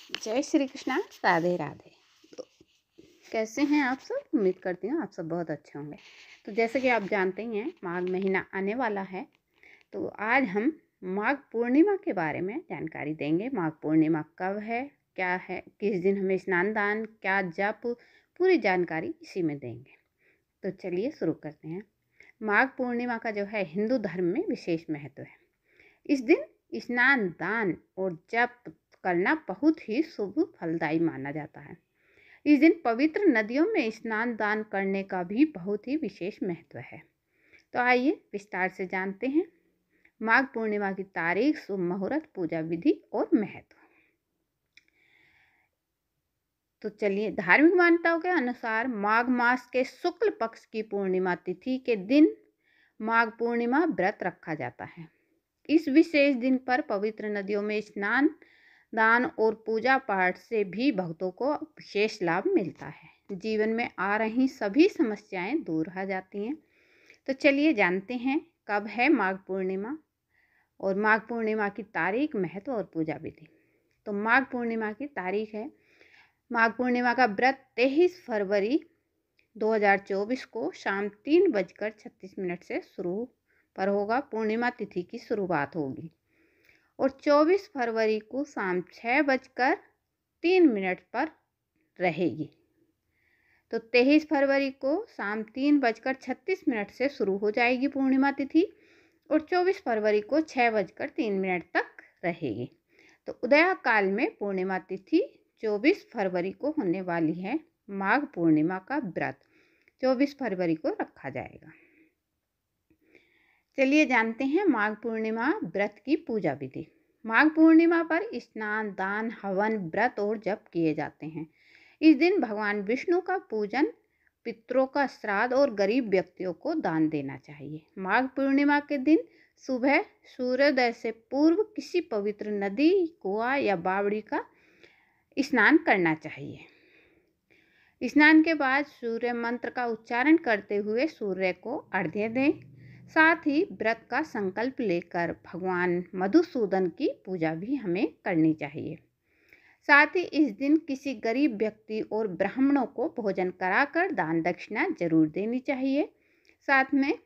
जय श्री कृष्णा। राधे राधे। तो कैसे हैं आप सब? उम्मीद करती हूँ आप सब बहुत अच्छे होंगे। तो जैसे कि आप जानते ही हैं, माघ महीना आने वाला है। तो आज हम माघ पूर्णिमा के बारे में जानकारी देंगे। माघ पूर्णिमा कब है, क्या है, किस दिन हमें स्नान दान, क्या जप, पूरी जानकारी इसी में देंगे। तो चलिए शुरू करते हैं। माघ पूर्णिमा का जो है हिंदू धर्म में विशेष महत्व है। इस दिन स्नान दान और जप करना बहुत ही शुभ फलदायी माना जाता है। इस दिन पवित्र नदियों में स्नान दान करने का भी बहुत ही विशेष महत्व है। तो आइए विस्तार से जानते हैं माघ पूर्णिमा की तारीख, शुभ मुहूर्त, पूजा विधि और महत्व। तो चलिए, धार्मिक मान्यताओं के अनुसार माघ मास के शुक्ल पक्ष की पूर्णिमा तिथि के दिन माघ पूर्णिमा व्रत रखा जाता है। इस विशेष दिन पर पवित्र नदियों में स्नान दान और पूजा पाठ से भी भक्तों को विशेष लाभ मिलता है। जीवन में आ रही सभी समस्याएं दूर हो जाती हैं। तो चलिए जानते हैं कब है माघ पूर्णिमा और माघ पूर्णिमा की तारीख, महत्व और पूजा विधि। तो माघ पूर्णिमा की तारीख है, माघ पूर्णिमा का व्रत 23 फरवरी 2024 को शाम 3:36 से शुरू पर होगा। पूर्णिमा तिथि की शुरुआत होगी और 24 फरवरी को शाम 6:03 पर रहेगी। तो 23 फरवरी को शाम 3:36 से शुरू हो जाएगी पूर्णिमा तिथि और 24 फरवरी को 6:03 तक रहेगी। तो उदय काल में पूर्णिमा तिथि 24 फरवरी को होने वाली है। माघ पूर्णिमा का व्रत 24 फरवरी को रखा जाएगा। चलिए जानते हैं माघ पूर्णिमा व्रत की पूजा विधि। माघ पूर्णिमा पर स्नान दान, हवन, व्रत और जप किए जाते हैं। इस दिन भगवान विष्णु का पूजन, पितरों का श्राद्ध और गरीब व्यक्तियों को दान देना चाहिए। माघ पूर्णिमा के दिन सुबह सूर्योदय से पूर्व किसी पवित्र नदी, कुआं या बावड़ी का स्नान करना चाहिए। स्नान के बाद सूर्य मंत्र का उच्चारण करते हुए सूर्य को अर्घ्य दें। साथ ही व्रत का संकल्प लेकर भगवान मधुसूदन की पूजा भी हमें करनी चाहिए। साथ ही इस दिन किसी गरीब व्यक्ति और ब्राह्मणों को भोजन कराकर दान दक्षिणा जरूर देनी चाहिए। साथ में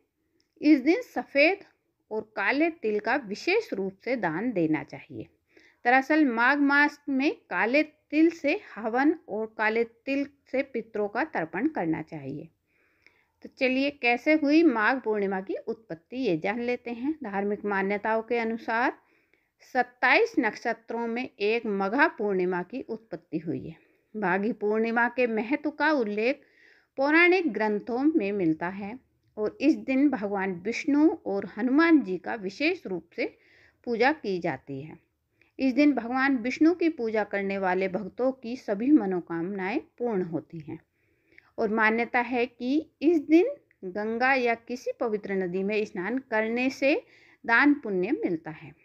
इस दिन सफ़ेद और काले तिल का विशेष रूप से दान देना चाहिए। दरअसल माघ मास में काले तिल से हवन और काले तिल से पितरों का तर्पण करना चाहिए। तो चलिए, कैसे हुई माघ पूर्णिमा की उत्पत्ति ये जान लेते हैं। धार्मिक मान्यताओं के अनुसार 27 नक्षत्रों में एक मघा पूर्णिमा की उत्पत्ति हुई है। माघी पूर्णिमा के महत्व का उल्लेख पौराणिक ग्रंथों में मिलता है और इस दिन भगवान विष्णु और हनुमान जी का विशेष रूप से पूजा की जाती है। इस दिन भगवान विष्णु की पूजा करने वाले भक्तों की सभी मनोकामनाएं पूर्ण होती हैं और मान्यता है कि इस दिन गंगा या किसी पवित्र नदी में स्नान करने से दान पुण्य मिलता है।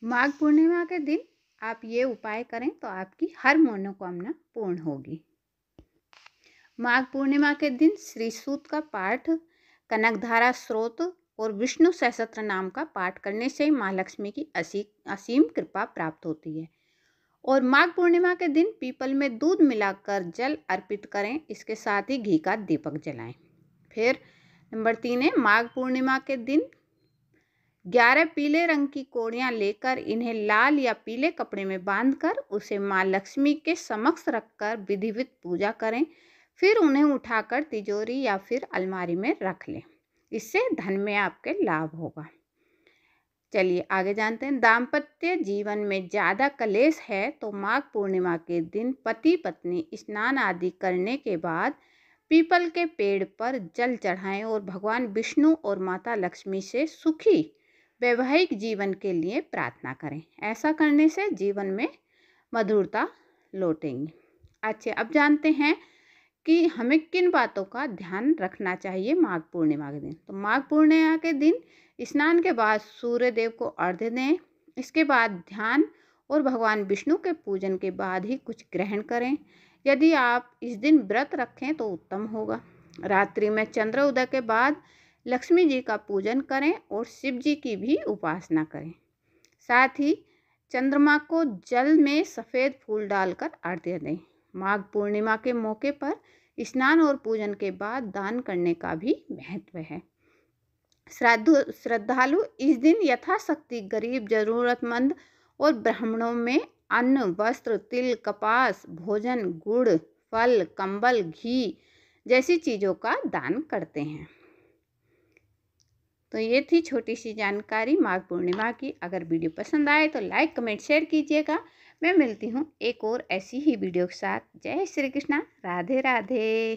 माघ पूर्णिमा के दिन आप ये उपाय करें तो आपकी हर मनोकामना पूर्ण होगी। माघ पूर्णिमा के दिन श्री सूक्त का पाठ, कनकधारा स्रोत और विष्णु सहस्त्र नाम का पाठ करने से माँ लक्ष्मी की असीम कृपा प्राप्त होती है। और माघ पूर्णिमा के दिन पीपल में दूध मिलाकर जल अर्पित करें। इसके साथ ही घी का दीपक जलाएं। फिर नंबर 3 है, माघ पूर्णिमा के दिन 11 पीले रंग की कोड़ियाँ लेकर इन्हें लाल या पीले कपड़े में बांधकर उसे माँ लक्ष्मी के समक्ष रखकर विधिवत पूजा करें। फिर उन्हें उठाकर तिजोरी या फिर अलमारी में रख लें। इससे धन में आपके लाभ होगा। चलिए आगे जानते हैं। दाम्पत्य जीवन में ज़्यादा कलेश है तो माघ पूर्णिमा के दिन पति पत्नी स्नान आदि करने के बाद पीपल के पेड़ पर जल चढ़ाएं और भगवान विष्णु और माता लक्ष्मी से सुखी वैवाहिक जीवन के लिए प्रार्थना करें। ऐसा करने से जीवन में मधुरता लौटेंगी। अच्छा, अब जानते हैं कि हमें किन बातों का ध्यान रखना चाहिए माघ पूर्णिमा के दिन। तो माघ पूर्णिमा के दिन स्नान के बाद सूर्य देव को अर्घ्य दें। इसके बाद ध्यान और भगवान विष्णु के पूजन के बाद ही कुछ ग्रहण करें। यदि आप इस दिन व्रत रखें तो उत्तम होगा। रात्रि में चंद्र उदय के बाद लक्ष्मी जी का पूजन करें और शिव जी की भी उपासना करें। साथ ही चंद्रमा को जल में सफ़ेद फूल डालकर आरती दें। माघ पूर्णिमा के मौके पर स्नान और पूजन के बाद दान करने का भी महत्व है। श्रद्धालु इस दिन यथाशक्ति गरीब, जरूरतमंद और ब्राह्मणों में अन्न, वस्त्र, तिल, कपास, भोजन, गुड़, फल, कंबल, घी जैसी चीज़ों का दान करते हैं। तो ये थी छोटी सी जानकारी माघ पूर्णिमा की। अगर वीडियो पसंद आए तो लाइक, कमेंट, शेयर कीजिएगा। मैं मिलती हूँ एक और ऐसी ही वीडियो के साथ। जय श्री कृष्णा, राधे राधे।